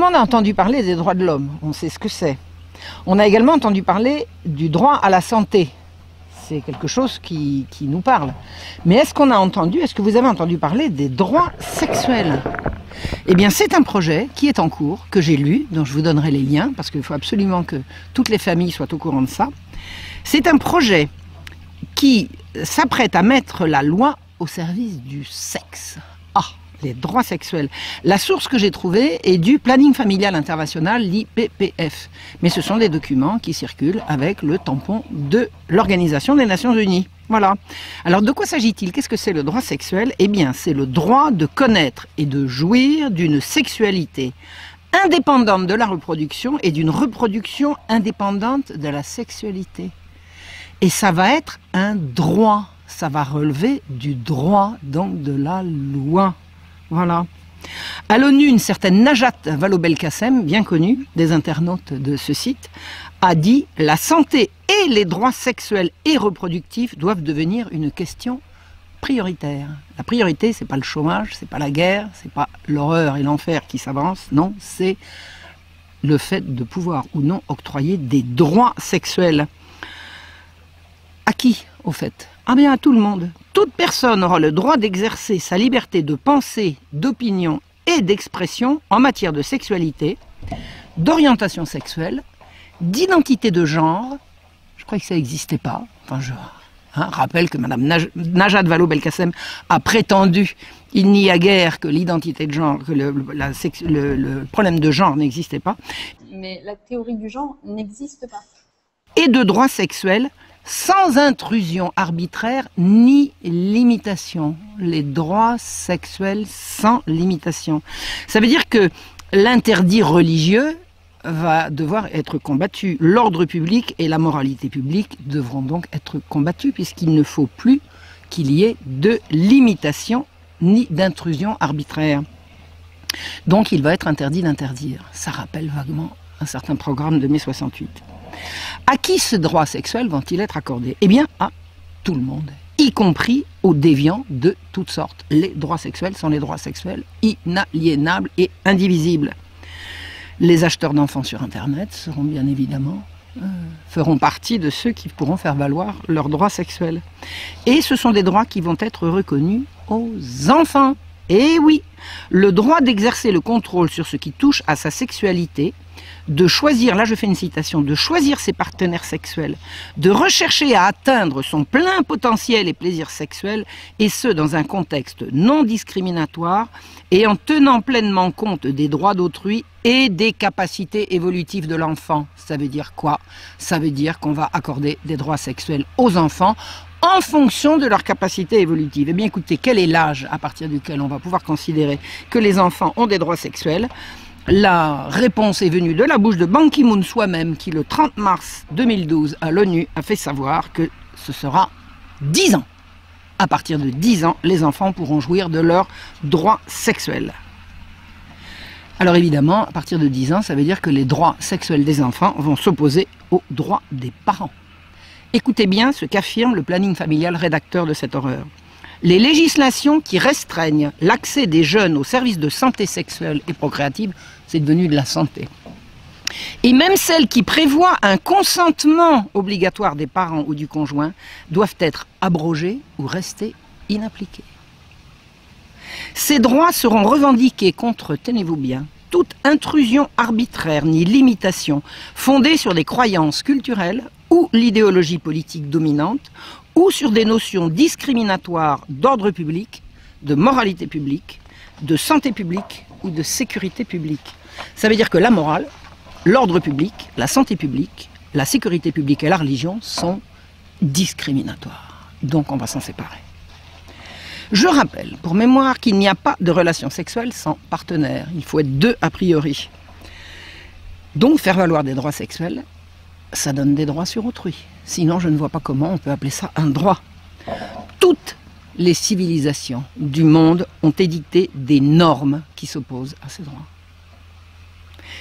monde a entendu parler des droits de l'homme, on sait ce que c'est. On a également entendu parler du droit à la santé. C'est quelque chose qui nous parle. Mais est-ce que vous avez entendu parler des droits sexuels? Eh bien, c'est un projet qui est en cours, que j'ai lu, dont je vous donnerai les liens, parce qu'il faut absolument que toutes les familles soient au courant de ça. C'est un projet qui s'apprête à mettre la loi au service du sexe. Ah, les droits sexuels. La source que j'ai trouvée est du Planning Familial International, l'IPPF. Mais ce sont des documents qui circulent avec le tampon de l'Organisation des Nations Unies. Voilà. Alors de quoi s'agit-il? Qu'est-ce que c'est le droit sexuel? Eh bien, c'est le droit de connaître et de jouir d'une sexualité indépendante de la reproduction et d'une reproduction indépendante de la sexualité. Et ça va être un droit. Ça va relever du droit, donc de la loi. Voilà. À l'ONU, une certaine Najat Vallaud-Belkacem, bien connue des internautes de ce site, a dit « La santé et les droits sexuels et reproductifs doivent devenir une question prioritaire. » La priorité, c'est pas le chômage, c'est pas la guerre, c'est pas l'horreur et l'enfer qui s'avancent, non, c'est le fait de pouvoir ou non octroyer des droits sexuels. À qui, au fait? Ah bien, à tout le monde. Toute personne aura le droit d'exercer sa liberté de pensée, d'opinion et d'expression en matière de sexualité, d'orientation sexuelle, d'identité de genre. Je crois que ça n'existait pas. Enfin, je rappelle que Mme Najat Vallaud-Belkacem a prétendu il n'y a guère que l'identité de genre, que le problème de genre n'existait pas. Mais la théorie du genre n'existe pas. Et de droits sexuels sans intrusion arbitraire ni limitation. Les droits sexuels sans limitation. Ça veut dire que l'interdit religieux va devoir être combattu. L'ordre public et la moralité publique devront donc être combattus puisqu'il ne faut plus qu'il y ait de limitation ni d'intrusion arbitraire. Donc il va être interdit d'interdire. Ça rappelle vaguement un certain programme de mai 68. À qui ce droit sexuel vont-ils être accordés? Eh bien, à tout le monde, y compris aux déviants de toutes sortes. Les droits sexuels sont les droits sexuels inaliénables et indivisibles. Les acheteurs d'enfants sur Internet seront bien évidemment, feront partie de ceux qui pourront faire valoir leurs droits sexuels. Et ce sont des droits qui vont être reconnus aux enfants. Et oui, le droit d'exercer le contrôle sur ce qui touche à sa sexualité, de choisir, là je fais une citation, de choisir ses partenaires sexuels, de rechercher à atteindre son plein potentiel et plaisir sexuel, et ce dans un contexte non discriminatoire et en tenant pleinement compte des droits d'autrui et des capacités évolutives de l'enfant. Ça veut dire quoi? Ça veut dire qu'on va accorder des droits sexuels aux enfants en fonction de leur capacité évolutive. Eh bien écoutez, quel est l'âge à partir duquel on va pouvoir considérer que les enfants ont des droits sexuels? La réponse est venue de la bouche de Ban Ki-moon soi-même, qui le 30 mars 2012 à l'ONU a fait savoir que ce sera 10 ans. À partir de 10 ans, les enfants pourront jouir de leurs droits sexuels. Alors évidemment, à partir de 10 ans, ça veut dire que les droits sexuels des enfants vont s'opposer aux droits des parents. Écoutez bien ce qu'affirme le planning familial rédacteur de cette horreur. Les législations qui restreignent l'accès des jeunes aux services de santé sexuelle et procréative, c'est devenu de la santé. Et même celles qui prévoient un consentement obligatoire des parents ou du conjoint doivent être abrogées ou rester inappliquées. Ces droits seront revendiqués contre, tenez-vous bien, toute intrusion arbitraire ni limitation fondée sur des croyances culturelles ou l'idéologie politique dominante, ou sur des notions discriminatoires d'ordre public, de moralité publique, de santé publique ou de sécurité publique. Ça veut dire que la morale, l'ordre public, la santé publique, la sécurité publique et la religion sont discriminatoires. Donc on va s'en séparer. Je rappelle, pour mémoire, qu'il n'y a pas de relation sexuelle sans partenaire. Il faut être deux a priori. Donc faire valoir des droits sexuels, ça donne des droits sur autrui. Sinon, je ne vois pas comment on peut appeler ça un droit. Toutes les civilisations du monde ont édicté des normes qui s'opposent à ces droits.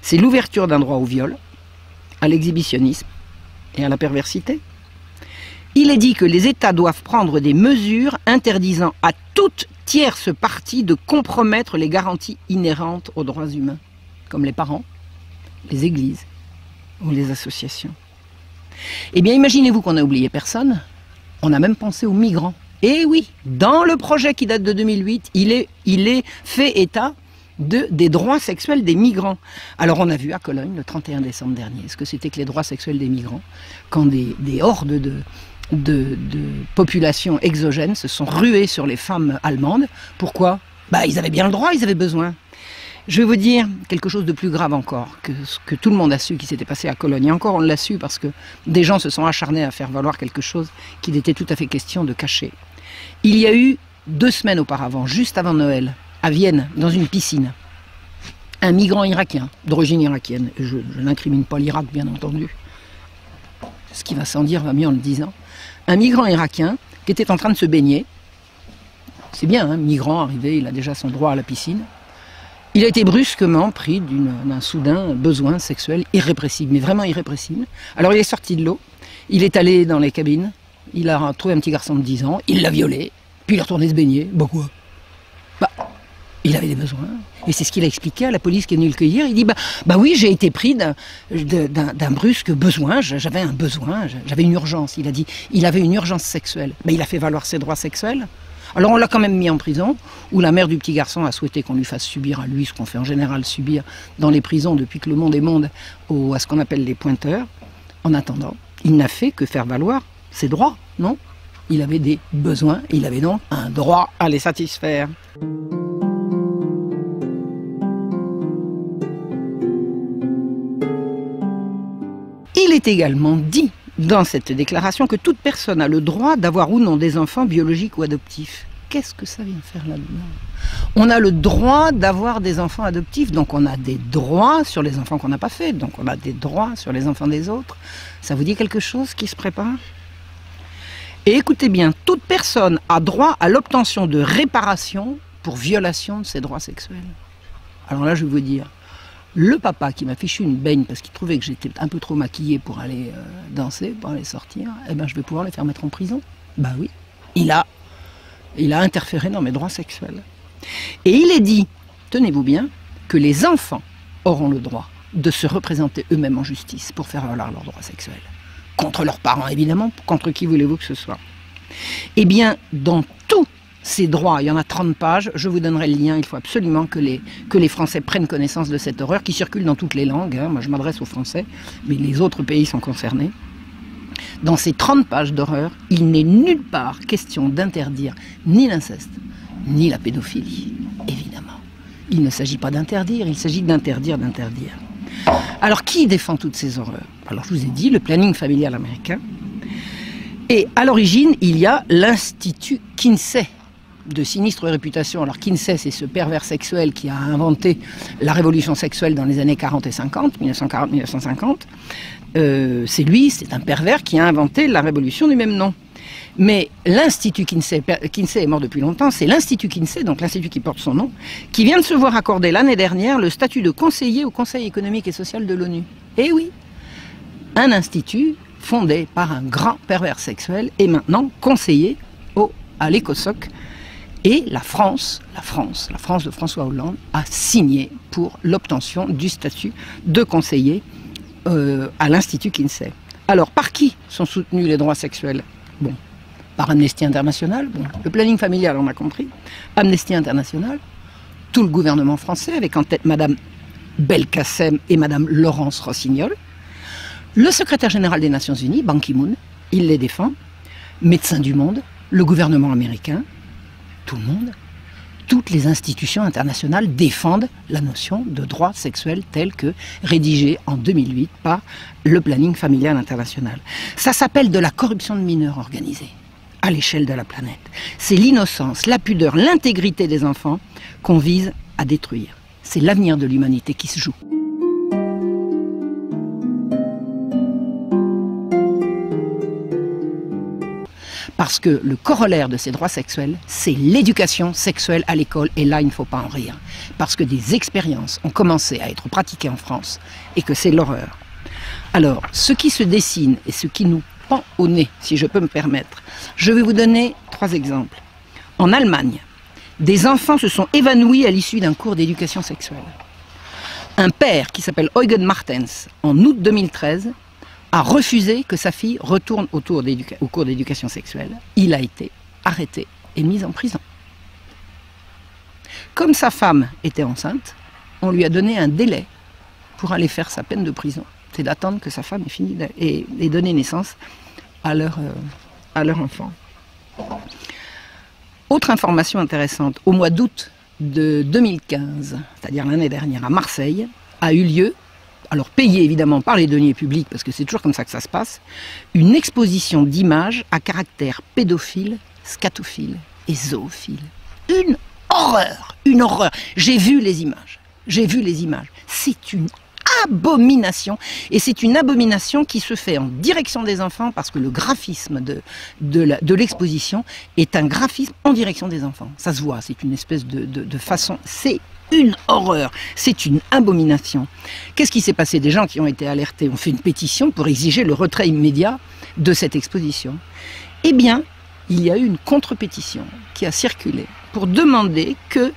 C'est l'ouverture d'un droit au viol, à l'exhibitionnisme et à la perversité. Il est dit que les États doivent prendre des mesures interdisant à toute tierce partie de compromettre les garanties inhérentes aux droits humains. comme les parents, les églises ou les associations. Eh bien, imaginez-vous qu'on n'a oublié personne, on a même pensé aux migrants. Et oui, dans le projet qui date de 2008, il est fait état des droits sexuels des migrants. Alors on a vu à Cologne, le 31 décembre dernier, ce que c'était que les droits sexuels des migrants, quand des hordes de populations exogènes se sont ruées sur les femmes allemandes. Pourquoi? Ils avaient bien le droit, ils avaient besoin. Je vais vous dire quelque chose de plus grave encore, que ce que tout le monde a su qui s'était passé à Cologne. Et encore, on l'a su parce que des gens se sont acharnés à faire valoir quelque chose qu'il était tout à fait question de cacher. Il y a eu 2 semaines auparavant, juste avant Noël, à Vienne, dans une piscine, un migrant irakien, d'origine irakienne. Je n'incrimine pas l'Irak, bien entendu. Ce qui va sans dire va mieux en le disant. Un migrant irakien qui était en train de se baigner. C'est bien, un migrant arrivé, il a déjà son droit à la piscine. Il a été brusquement pris d'un soudain besoin sexuel irrépressible, mais vraiment irrépressible. Alors il est sorti de l'eau, il est allé dans les cabines, il a trouvé un petit garçon de 10 ans, il l'a violé, puis il est retourné se baigner. Quoi? Il avait des besoins. Et c'est ce qu'il a expliqué à la police qui est venue le cueillir. Il dit, oui, j'ai été pris d'un brusque besoin, j'avais un besoin, j'avais une urgence. Il a dit, il avait une urgence sexuelle. Il a fait valoir ses droits sexuels. Alors on l'a quand même mis en prison, où la mère du petit garçon a souhaité qu'on lui fasse subir à lui ce qu'on fait en général subir dans les prisons depuis que le monde est monde, à ce qu'on appelle les pointeurs. En attendant, il n'a fait que faire valoir ses droits, non? Il avait des besoins, et il avait donc un droit à les satisfaire. Il est également dit dans cette déclaration que toute personne a le droit d'avoir ou non des enfants biologiques ou adoptifs. Qu'est-ce que ça vient faire là-dedans? On a le droit d'avoir des enfants adoptifs, donc on a des droits sur les enfants qu'on n'a pas faits, donc on a des droits sur les enfants des autres. Ça vous dit quelque chose qui se prépare? Et écoutez bien, toute personne a droit à l'obtention de réparation pour violation de ses droits sexuels. Alors là, je vais vous dire, le papa qui m'a fichu une baigne parce qu'il trouvait que j'étais un peu trop maquillée pour aller danser, pour aller sortir, je vais pouvoir le faire mettre en prison. Oui, il a interféré dans mes droits sexuels. Et il est dit, tenez-vous bien, que les enfants auront le droit de se représenter eux-mêmes en justice pour faire valoir leurs droits sexuels. Contre leurs parents, évidemment, contre qui voulez-vous que ce soit. Eh bien, dans tous ces droits, il y en a 30 pages, je vous donnerai le lien, il faut absolument que les Français prennent connaissance de cette horreur qui circule dans toutes les langues. Moi je m'adresse aux Français, mais les autres pays sont concernés. Dans ces 30 pages d'horreur, il n'est nulle part question d'interdire ni l'inceste, ni la pédophilie, évidemment. Il ne s'agit pas d'interdire, il s'agit d'interdire. Alors qui défend toutes ces horreurs? Alors je vous ai dit, le planning familial américain. Et à l'origine, il y a l'Institut Kinsey, de sinistre réputation. Alors Kinsey, c'est ce pervers sexuel qui a inventé la révolution sexuelle dans les années 40 et 50, 1940-1950. C'est lui, c'est un pervers qui a inventé la révolution du même nom. Mais l'Institut Kinsey est mort depuis longtemps, c'est l'Institut Kinsey, donc l'institut qui porte son nom, qui vient de se voir accorder l'année dernière le statut de conseiller au Conseil économique et social de l'ONU. Et oui, un institut fondé par un grand pervers sexuel est maintenant conseiller à l'ECOSOC. Et la France de François Hollande a signé pour l'obtention du statut de conseiller à l'Institut Kinsey. Alors, par qui sont soutenus les droits sexuels? Par Amnesty International, le planning familial, on a compris. Amnesty International, tout le gouvernement français, avec en tête Madame Belkacem et Madame Laurence Rossignol. Le secrétaire général des Nations Unies, Ban Ki-moon, il les défend. Médecins du Monde, le gouvernement américain, tout le monde, toutes les institutions internationales défendent la notion de droit sexuel tel que rédigé en 2008 par le planning familial international. Ça s'appelle de la corruption de mineurs organisée à l'échelle de la planète. C'est l'innocence, la pudeur, l'intégrité des enfants qu'on vise à détruire. C'est l'avenir de l'humanité qui se joue. Parce que le corollaire de ces droits sexuels, c'est l'éducation sexuelle à l'école. Et là, il ne faut pas en rire. Parce que des expériences ont commencé à être pratiquées en France et que c'est l'horreur. Alors, ce qui se dessine et ce qui nous pend au nez, si je peux me permettre, je vais vous donner 3 exemples. En Allemagne, des enfants se sont évanouis à l'issue d'un cours d'éducation sexuelle. Un père qui s'appelle Eugen Martens, en août 2013, a refusé que sa fille retourne au cours d'éducation sexuelle. Il a été arrêté et mis en prison. Comme sa femme était enceinte, on lui a donné un délai pour aller faire sa peine de prison. C'est d'attendre que sa femme ait fini et donné naissance à leur enfant. Autre information intéressante, au mois d'août de 2015, c'est-à-dire l'année dernière à Marseille, a eu lieu, alors payé évidemment par les deniers publics, parce que c'est toujours comme ça que ça se passe, une exposition d'images à caractère pédophile, scatophile et zoophile. Une horreur, une horreur. J'ai vu les images, c'est une abomination, et c'est une abomination qui se fait en direction des enfants, parce que le graphisme de l'exposition est un graphisme en direction des enfants. Ça se voit, c'est une espèce de façon, c'est une horreur, c'est une abomination. Qu'est-ce qui s'est passé? Des gens qui ont été alertés ont fait une pétition pour exiger le retrait immédiat de cette exposition. Eh bien, il y a eu une contre-pétition qui a circulé pour demander que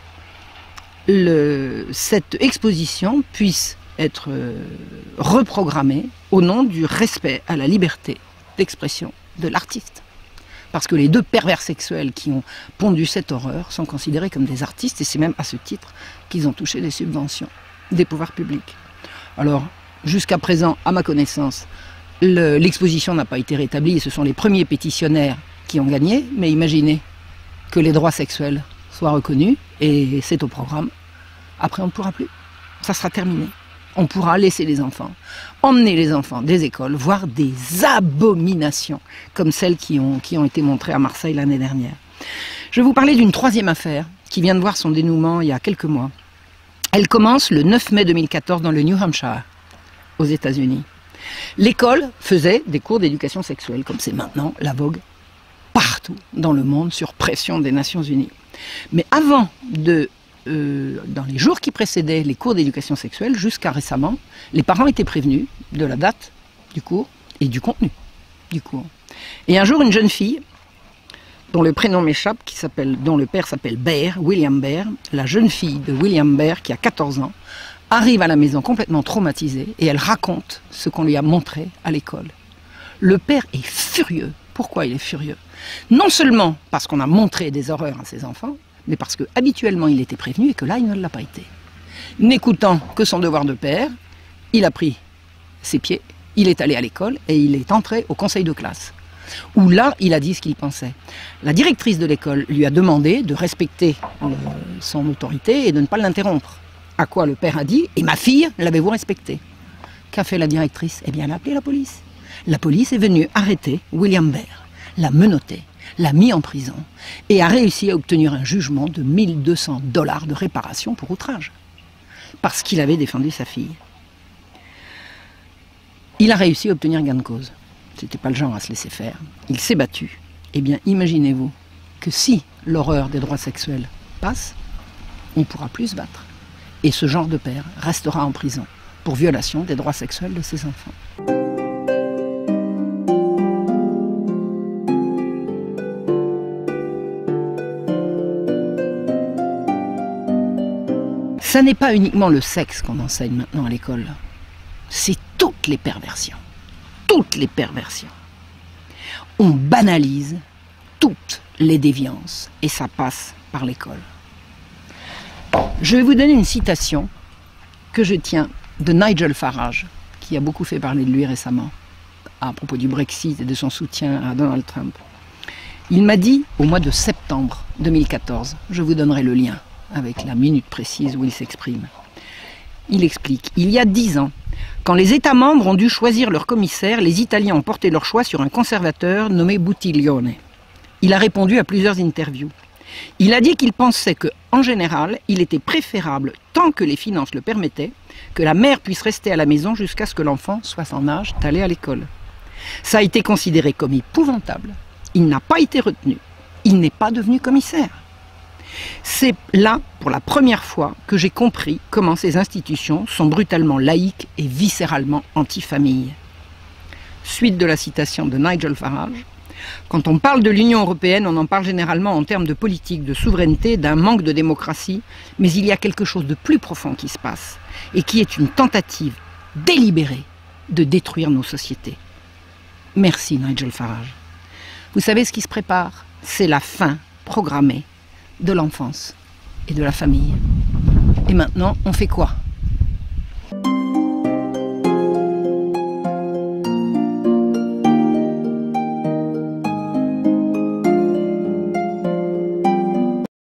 cette exposition puisse être reprogrammée au nom du respect à la liberté d'expression de l'artiste. Parce que les deux pervers sexuels qui ont pondu cette horreur sont considérés comme des artistes, et c'est même à ce titre qu'ils ont touché des subventions des pouvoirs publics. Alors, jusqu'à présent, à ma connaissance, l'exposition n'a pas été rétablie, et ce sont les premiers pétitionnaires qui ont gagné, mais imaginez que les droits sexuels soient reconnus, et c'est au programme. Après, on ne pourra plus. Ça sera terminé. On pourra laisser les enfants, emmener les enfants des écoles, voir des abominations comme celles qui ont été montrées à Marseille l'année dernière. Je vais vous parler d'une troisième affaire qui vient de voir son dénouement il y a quelques mois. Elle commence le 9 mai 2014 dans le New Hampshire, aux États-Unis. L'école faisait des cours d'éducation sexuelle, comme c'est maintenant la vogue partout dans le monde, sur pression des Nations Unies. Mais avant dans les jours qui précédaient les cours d'éducation sexuelle, jusqu'à récemment, les parents étaient prévenus de la date du cours et du contenu du cours. Et un jour, une jeune fille, dont le prénom m'échappe, dont le père s'appelle Baer, William Baer, la jeune fille de William Baer, qui a 14 ans, arrive à la maison complètement traumatisée, et elle raconte ce qu'on lui a montré à l'école. Le père est furieux. Pourquoi il est furieux? Non seulement parce qu'on a montré des horreurs à ses enfants, mais parce que habituellement il était prévenu et que là il ne l'a pas été. N'écoutant que son devoir de père, il a pris ses pieds, il est allé à l'école et il est entré au conseil de classe, où là il a dit ce qu'il pensait. La directrice de l'école lui a demandé de respecter son autorité et de ne pas l'interrompre. À quoi le père a dit: et ma fille, l'avez-vous respectée? Qu'a fait la directrice? Eh bien, elle a appelé la police. La police est venue arrêter William Baer, l'a menotté, l'a mis en prison et a réussi à obtenir un jugement de $1200 de réparation pour outrage, parce qu'il avait défendu sa fille. Il a réussi à obtenir gain de cause. C'était pas le genre à se laisser faire. Il s'est battu. Eh bien, imaginez-vous que si l'horreur des droits sexuels passe, on ne pourra plus se battre. Et ce genre de père restera en prison pour violation des droits sexuels de ses enfants. Ça n'est pas uniquement le sexe qu'on enseigne maintenant à l'école, c'est toutes les perversions. Toutes les perversions. On banalise toutes les déviances et ça passe par l'école. Je vais vous donner une citation que je tiens de Nigel Farage, qui a beaucoup fait parler de lui récemment à propos du Brexit et de son soutien à Donald Trump. Il m'a dit au mois de septembre 2014, je vous donnerai le lien avec la minute précise où il s'exprime. Il explique: il y a 10 ans, quand les États membres ont dû choisir leur commissaire, les Italiens ont porté leur choix sur un conservateur nommé Buttiglione. Il a répondu à plusieurs interviews. Il a dit qu'il pensait que, en général, il était préférable, tant que les finances le permettaient, que la mère puisse rester à la maison jusqu'à ce que l'enfant soit en âge d'aller à l'école. Ça a été considéré comme épouvantable. Il n'a pas été retenu. Il n'est pas devenu commissaire. C'est là, pour la première fois, que j'ai compris comment ces institutions sont brutalement laïques et viscéralement anti-famille. Suite de la citation de Nigel Farage: Quand on parle de l'Union européenne, on en parle généralement en termes de politique, de souveraineté, d'un manque de démocratie, mais il y a quelque chose de plus profond qui se passe, et qui est une tentative délibérée de détruire nos sociétés. Merci Nigel Farage. Vous savez ce qui se prépare? C'est la fin programmée de l'enfance et de la famille. Et maintenant, on fait quoi?